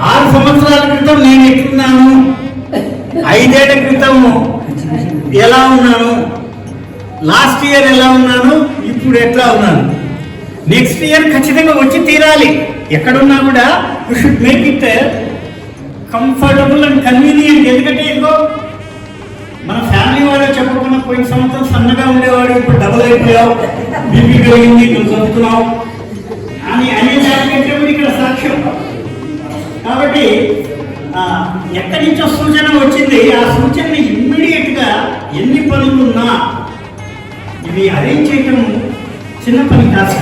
6 సంవత్సరాల క్రితం నేను ఎట్లున్నాను, 5 ఏళ్ల క్రితం ఎలా ఉన్నాను, లాస్ట్ ఇయర్ ఎలా ఉన్నాను, ఇప్పుడు ఎట్లా ఉన్నాను, నెక్స్ట్ ఇయర్ ఖచ్చితంగా వచ్చి తీరాలి. ఎక్కడున్నా కూడా you should make it comfortable and convenient. ఎందుకంటే ఇదిగో మన ఫ్యామిలీ వాళ్ళు చెప్పకుండా పోయిన సంవత్సరం సన్నగా ఉండేవాడు, ఇప్పుడు డబుల్ అయిపోయావు, బీపీ పెరిగింది, నువ్వు చదువుతున్నావు అని అనే దానికంటే ఇక్కడ సాక్ష్యం. కాబట్టి ఎక్కడి నుంచో సూచన వచ్చింది, ఆ సూచనని ఇమ్మీడియట్గా ఎన్ని పనులున్నా ఇవి అరేంజ్ చేయటం చిన్న పని కాదు.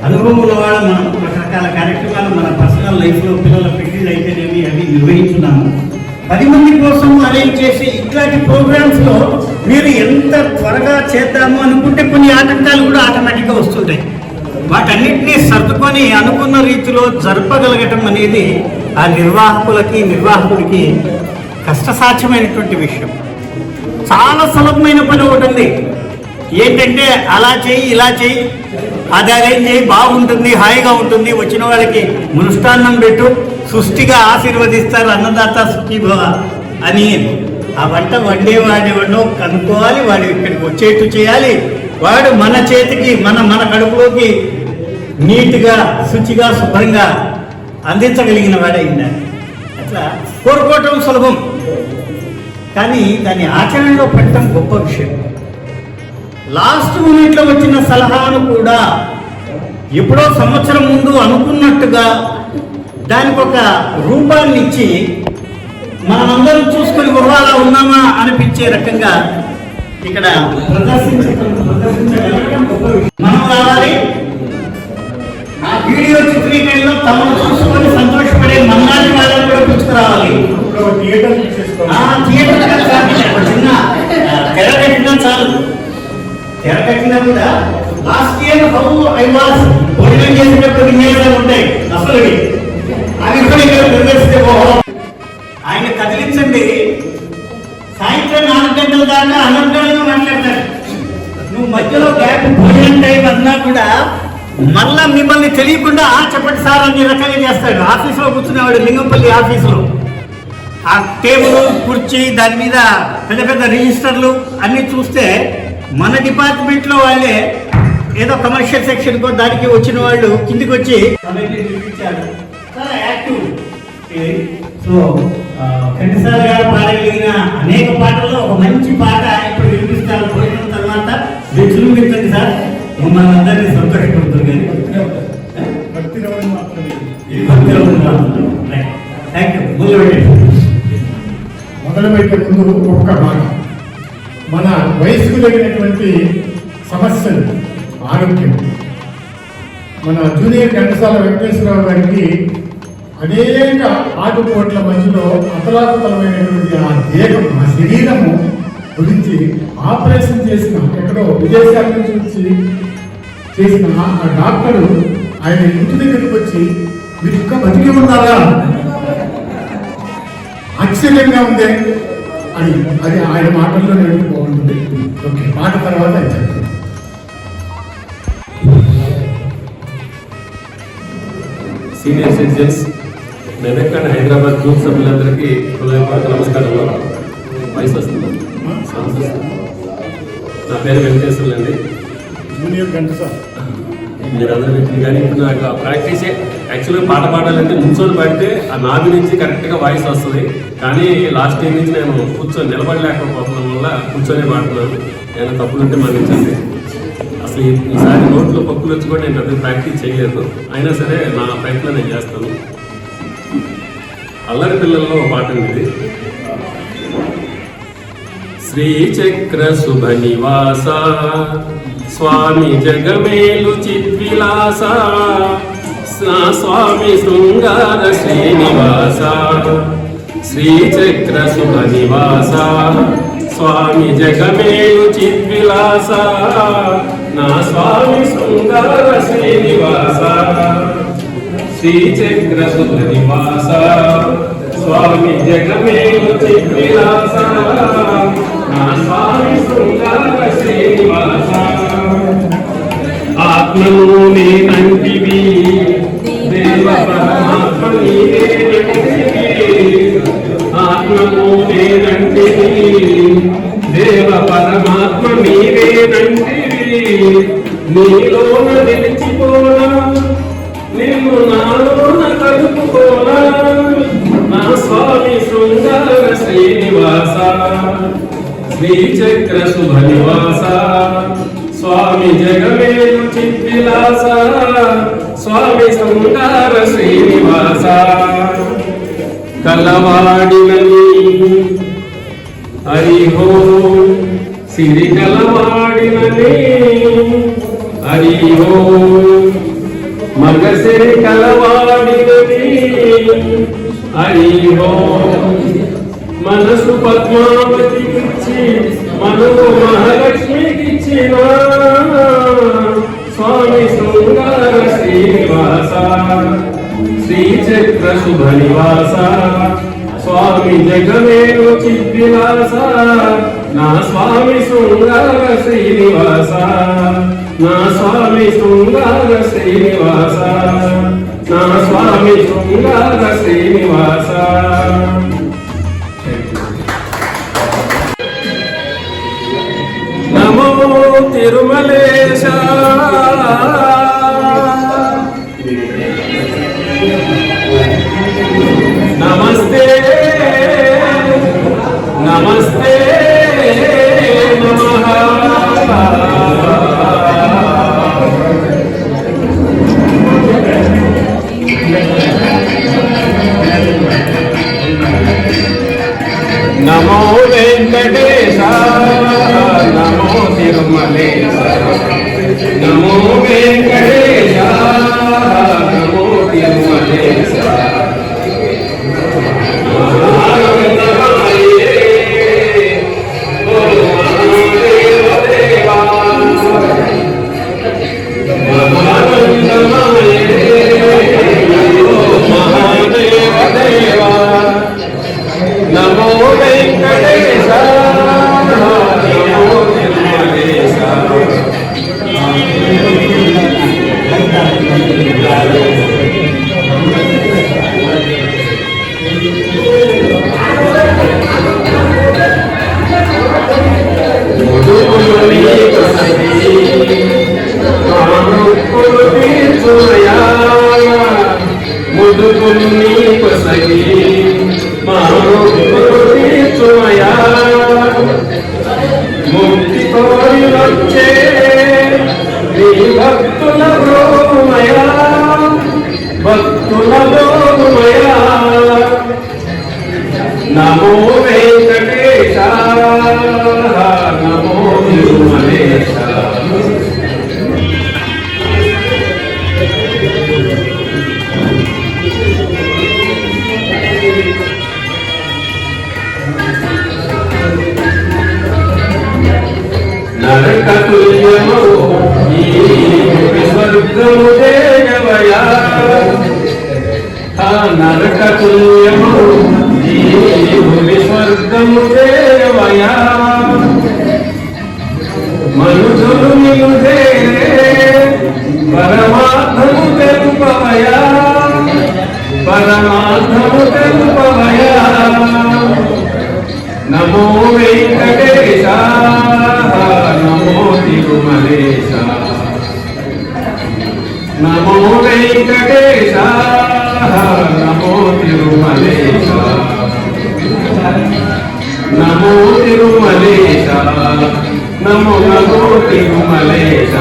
అనుభవం ఉన్న వాళ్ళు మనం రకరకాల కార్యక్రమాలు మన పర్సనల్ లైఫ్లో పిల్లల పెళ్లిళ్ళు అయితేనేవి అవి నిర్వహించున్నాము. 10 మంది కోసం అరేంజ్ చేసి ఇట్లాంటి ప్రోగ్రామ్స్లో మీరు ఎంత త్వరగా చేద్దాము అనుకుంటే కొన్ని ఆటంకాలు కూడా ఆటోమేటిక్గా వస్తుంటాయి. వాటన్నిటినీ సర్దుకొని అనుకున్న రీతిలో జరపగలగటం అనేది ఆ నిర్వాహకుడికి కష్టసాధ్యమైనటువంటి విషయం. చాలా సులభమైన పని ఒకటి ఉంది, ఏంటంటే అలా చేయి ఇలా చేయి, అది అరేంజ్ చేయి, బాగుంటుంది, హాయిగా ఉంటుంది, వచ్చిన వాళ్ళకి మునుష్టాన్నం పెట్టు, సృష్టిగా ఆశీర్వదిస్తారు, అన్నదాత సుఖీభవ అని. ఆ వంట వండేవాడెవడో కనుక్కోవాలి, వాడు ఇక్కడికి వచ్చేట్టు చేయాలి, వాడు మన చేతికి మన కడుపులోకి నీట్గా శుచిగా శుభ్రంగా అందించగలిగిన వాడే ఉండాలి. అట్లా కోరుకోవటం సులభం, కానీ దాన్ని ఆచరణలో పెట్టడం గొప్ప విషయం. లాస్ట్ మూమెంట్లో వచ్చిన సలహాను కూడా ఎప్పుడో సంవత్సరం ముందు అనుకున్నట్టుగా దానికి ఒక రూపాన్ని ఇచ్చి మనమందరం చూసుకొని అలా ఉన్నామా అనిపించే రకంగా ఇక్కడ ప్రదర్శించగలగడం గొప్ప విషయం. మనం రావాలి, ఆ వీడియో చిత్రీకరణలో తమను చూసుకొని సంతోషపడే మన్నాటి వాళ్ళని కూడా తీసుకురావాలి. చిన్న తెర కట్టినా చాలు, తెర కట్టినా కూడా last year how I was భోజనం చేసేటప్పుడు విన్యాసాలు ఉంటాయి అసలు అవి కూడా ఇక్కడ ప్రదర్శిస్తే ఆయన కదిలించండి. సాయంత్రం 4 గంటల దాకా అనర్గళంగా మాట్లాడతారు. నువ్వు మధ్యలో గ్యాప్ భోజనం టైం అన్నా కూడా మళ్ళా మిమ్మల్ని తెలియకుండా చెప్పండి సార్ అన్ని రకంగా చేస్తాడు. ఆఫీసులో కూర్చునేవాడు, లింగంపల్లి ఆఫీసులో ఆ టేబుల్ కుర్చీ దాని మీద పెద్ద పెద్ద రిజిస్టర్లు అన్ని చూస్తే మన డిపార్ట్మెంట్లో వాళ్ళే ఏదో కమర్షియల్ సెక్షన్కో దానికి వచ్చిన వాళ్ళు కిందికి వచ్చి చాలా యాక్టివ్. సో కటిసార్ గారు పాడగలిగిన అనేక పాటల్లో ఒక మంచి పాట ఇప్పుడు వినిపిస్తారు. పోయిన తర్వాత వినిపించండి సార్, మమ్మల్ని అందరినీ సంతోషపడుతుంది. కానీ థ్యాంక్ యూ. మొదలుపెట్టే ముందు ఒక్క మాట, మన వయసుకు తగినటువంటి సమస్యలు ఆరోగ్యం. మన జూనియర్ ఘంటసాల వెంకటేశ్వరరావు గారికి అనేక ఆటుపోట్ల మధ్యలో అతలాకుతలమైనటువంటి ఆ దేహం, ఆ శరీరము గురించి ఆపరేషన్ చేసిన, ఎక్కడో విదేశాల నుంచి వచ్చి చేసిన ఆ డాక్టరు ఆయన ఇంటి దగ్గరికి వచ్చి మీరు ఇంకా బతికి ఉన్నారా, ఆశ్చర్యంగా ఉంది అని, అది ఆయన మాటల్లో నేను బాగుంటుంది. ఓకే, మాట తర్వాత చెప్పండి. Senior citizens, Medak and Hyderabad group సభ్యులందరికీ హృదయపూర్వక నమస్కారాలు. వయసు వస్తుంది, నా పేరు వెంకటేశ్వర్లు అండి. జూనియర్ ఘంటసాల మీరు అందరూ వ్యక్తులు. కానీ ఇప్పుడు నాకు ప్రాక్టీసే యాక్చువల్గా పాట పాడాలంటే నుంచొని పాడితే ఆ నాభి నుంచి కరెక్ట్గా వాయిస్ వస్తుంది. కానీ లాస్ట్ ఇయర్ నుంచి నేను కూర్చొని నిలబడలేకపోవడం వల్ల కూర్చొని పాడుతున్నాను. నేను తప్పులుంటే మన్నించండి. అసలు ఈసారి నోట్లో పప్పులు వచ్చి కూడా నేను పెద్ద ప్రాక్టీస్ చేయలేదు. అయినా సరే నా ప్రయత్నం నేను చేస్తాను. అల్లరి పిల్లల్లో పాట ఉంది. శ్రీచక్ర శుభ నివాస స్వామి జగమేలు చిద్విలాస స్వామి శృంగార శ్రీనివాస. శ్రీచక్ర శుభ నివాస స్వామి జగమేలు చిద్విలాస నా స్వామి శృంగార శ్రీనివాస. శ్రీచక్ర శుభ నివాస స్వామి జగమేలు చిద్విలాస నా స్వామి శృంగార శ్రీనివాస. ఆత్మను నేనంటివి దేవ పరమాత్మ నీవే దేవ పరమాత్మ నీవేనంటివి నీలోన నిలిచిపోనా నిన్ను నాలోన కలుపుకోనా నా స్వామి శృంగార శ్రీనివాస శ్రీచక్ర శుభ నివాస స్వామి జగమేలు చిద్విలాస స్వామి శృంగార శ్రీనివాస కలవాడినని హరి హో సిరి కలవాడినని హరి హో మగసిరి కలవాడినని హరి హో మనసు పద్మావతికిచ్చి మనసు మహాలక్ష్మికిచ్చిన స్వామి శృంగార శ్రీనివాస శ్రీచక్ర శుభ నివాస స్వామి జగమేలు చిద్విలాస నా స్వామి శృంగార శ్రీనివాస నా స్వామి శృంగార శ్రీనివాస నా స్వామి శృంగార శ్రీనివాస నమో తిరుమలేశ నమస్తే నమస్తే నమః నమో వెంకటేశ నమో తిరుమలేశ నమో వెంకటేశ నమో తిరుమలేశ నమో వెంకటేశ నమో తిరుమలేశ ముదుగులు నీకు సగి తీర్చుమయా ముక్తి కోరి వచ్చే నీ భక్తుల బ్రోమయా భక్తుల బ్రోమయా నమో వెంకటేశ నమో తిరుమలేశ నరకతుల్యము ఈ స్వర్గము దేవయా నరకతుల్యము ఈ స్వర్గము దేవయా మనుషులు నిలుదే పరమాత్మము తెలుపవయా పరమాత్మము తెలుపవయా నమో వెంకటేశ నమో తిరుమలేశ నమో వెంకటేశ నమో తిరుమలేశ నమో తిరుమలేశ నమో నమో తిరుమలేశ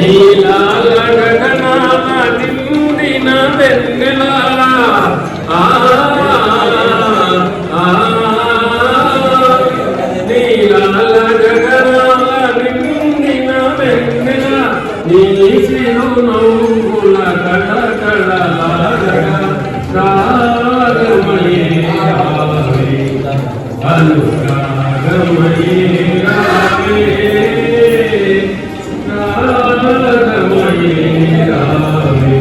నీలాల గగనాల నిండిన వెన్నెలాల నీలాల గగనాల నిండిన వెన్నెల నీ చిరునవ్వుల కళకళలాడగా రాగమయే రావే అనురాగమయే రావే రాగమయే రావే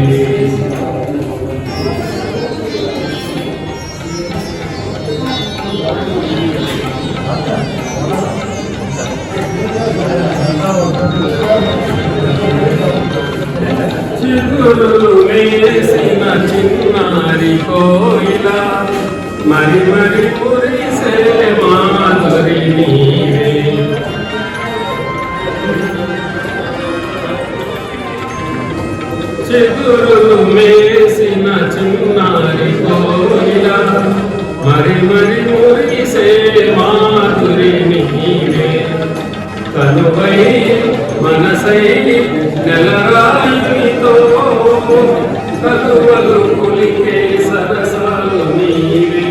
చిగురు వేసిన చిన్నారి కోయిల మరి మరి కురిసే మాధురి నీవే చిగురు వేసిన చిన్నారి కోయిల మరి మరి కురిసే మాధురి నీవే కనువై మనసై నెలరాయితో కలువలు కులికే సరసాలు నీవే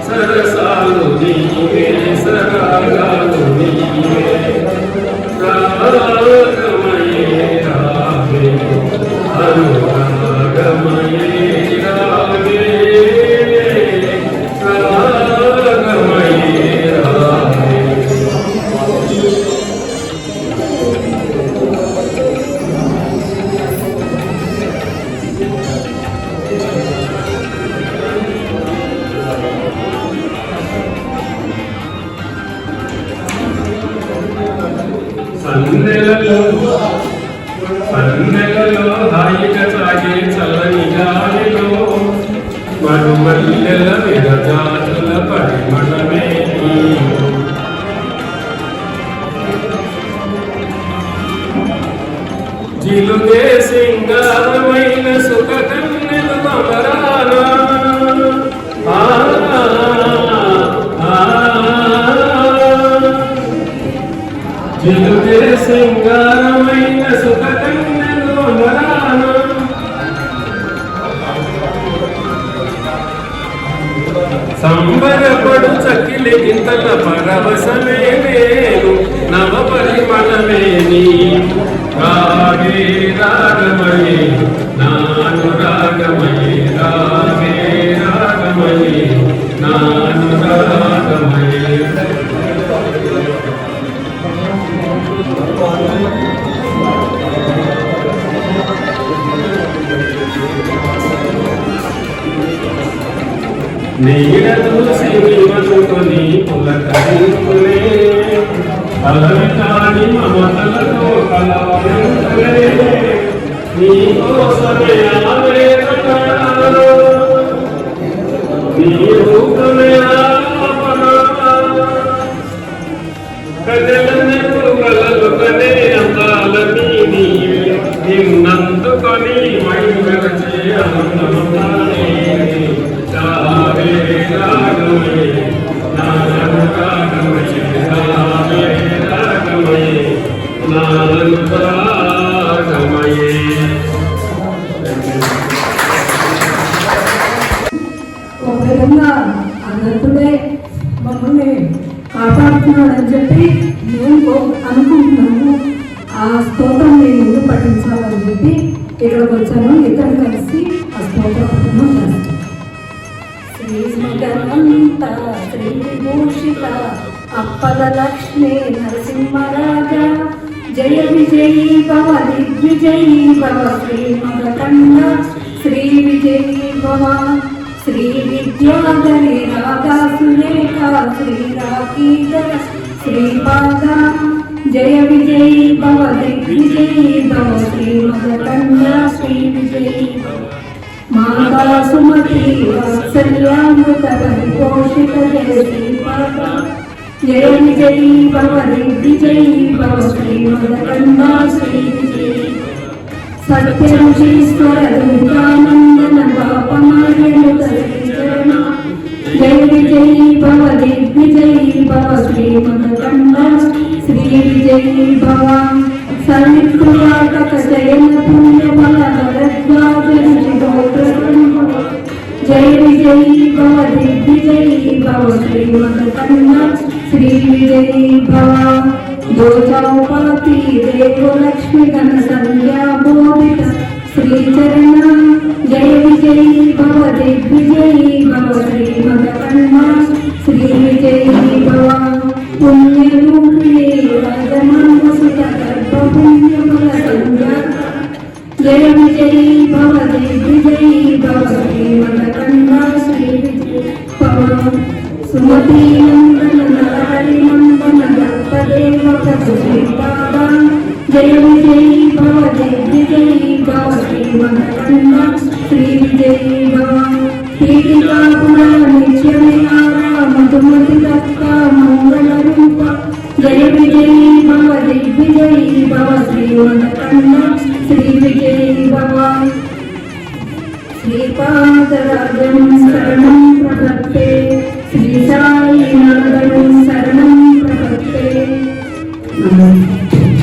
సరసాలు నీవే సరాగాలు నీవే రాగమయే రావే అనురాగమయే రావే రాగమయే రావే సన్నెలలో హాయిగా సాగే చల్లని గాలిలో మరుమల్లెల విరజాతుల పరిమళమే జిలుగే సింగారమైన సుఖ కన్నెలు అమరానా జిలుగే సింగారమైన సుఖ కన్నెలు అమరానా సంబరపడు చక్కిలి గింతల పరవశమే నేను నవ పరిమళమే నీవు రాగే రాగమయే నాను రాగమయే రాగే రాగమయే నాను రాగమయే నీడ చూసి నిమనుకొని పులకరించునే అలవి కాని మమతలతో కలవరించునే నీ కోసమే ఆవేదన నీ రూపమే ఆపన కదలనెత్తు కలలుకనే అందాలని నీవే నిన్నందుకొని మై మెరచే ఆనందమనే రావే రాగమయే నాను రాగమయే రావే రాగమయే నాను రాగమయే. ఒక విధంగా అన్నట్టుడే మమ్మల్ని కాపాడుతున్నాడని చెప్పి మేము అనుకుంటున్నాము. ఆ స్తోత్రం నేను ముందు పఠించాలని చెప్పి ఇక్కడికి వచ్చాను. ఇద్దరు కలిసి ఆ స్తోత్ర పఠనం చేస్తాను. శ్రీమగనంత శ్రీ విభూషిత అప్పల లక్ష్మీ నరసింహరాజ జయ విజయీ భవ దిగ్విజయీ భవ శ్రీమగకండ శ్రీ విజయీ భవ శ్రీ విద్యాధరి రాగా సురేఖ శ్రీ రాకీధర శ్రీపాద జయ విజయీ భవ దిగ్విజయీ భవ శ్రీమగకండ శ్రీ విజయీ భవ మాతా సుమతి వాత్సల్యామృత పరిపోషిత జయ శ్రీపాద జయ విజయీ భవ దిగ్విజయీ భవ శ్రీమగకండ శ్రీ విజయీ సత్యరుషీశ్వర దుర్గానందన పాపమార్యనుత శ్రీచరణ జయ విజయీ భవ దిగ్విజయీ భవ శ్రీమగకండ శ్రీ విజయీ భవ సన్నిధి ప్రియాటక జయన పుణ్య బల జయ విజయీ భవ దిగ్విజయీ భవ శ్రీమద కన్నా శ్రీ విజయీ భవ దోచౌపతి దేవ లక్ష్మి గణ సంధ్యా బోధిత శ్రీచరణ జయ విజయీ భవ దిగ్విజయీ భవ శ్రీమద కన్నా శ్రీ విజయీ భవ పుణ్యరూపిణీ రాజమానసుత గర్భ పుణ్య బల సంధ్యా జయ విజయీ భవ దిగ్విజయీ భవ శ్రీమద కన్నా శ్రీ విజయీ భవ సుమతీ నందన నరహరి నందన గర్భదేవ ప్రభు శ్రీపాద జయ విజయీ భవ దిగ్విజయీ భవ శ్రీమద కన్నా శ్రీ విజయీ భవ పీఠికాపుర నిత్య విహార మధుమతి దత్త మంగళ రూప జయ విజయీ భవ దిగ్విజయీ భవ శ్రీమద కన్నా శ్రీ విజయీ భవ శ్రీపాదరాజం శరణం ప్రపత్తే శ్రీ సాయి నాథం శరణం ప్రపత్తే.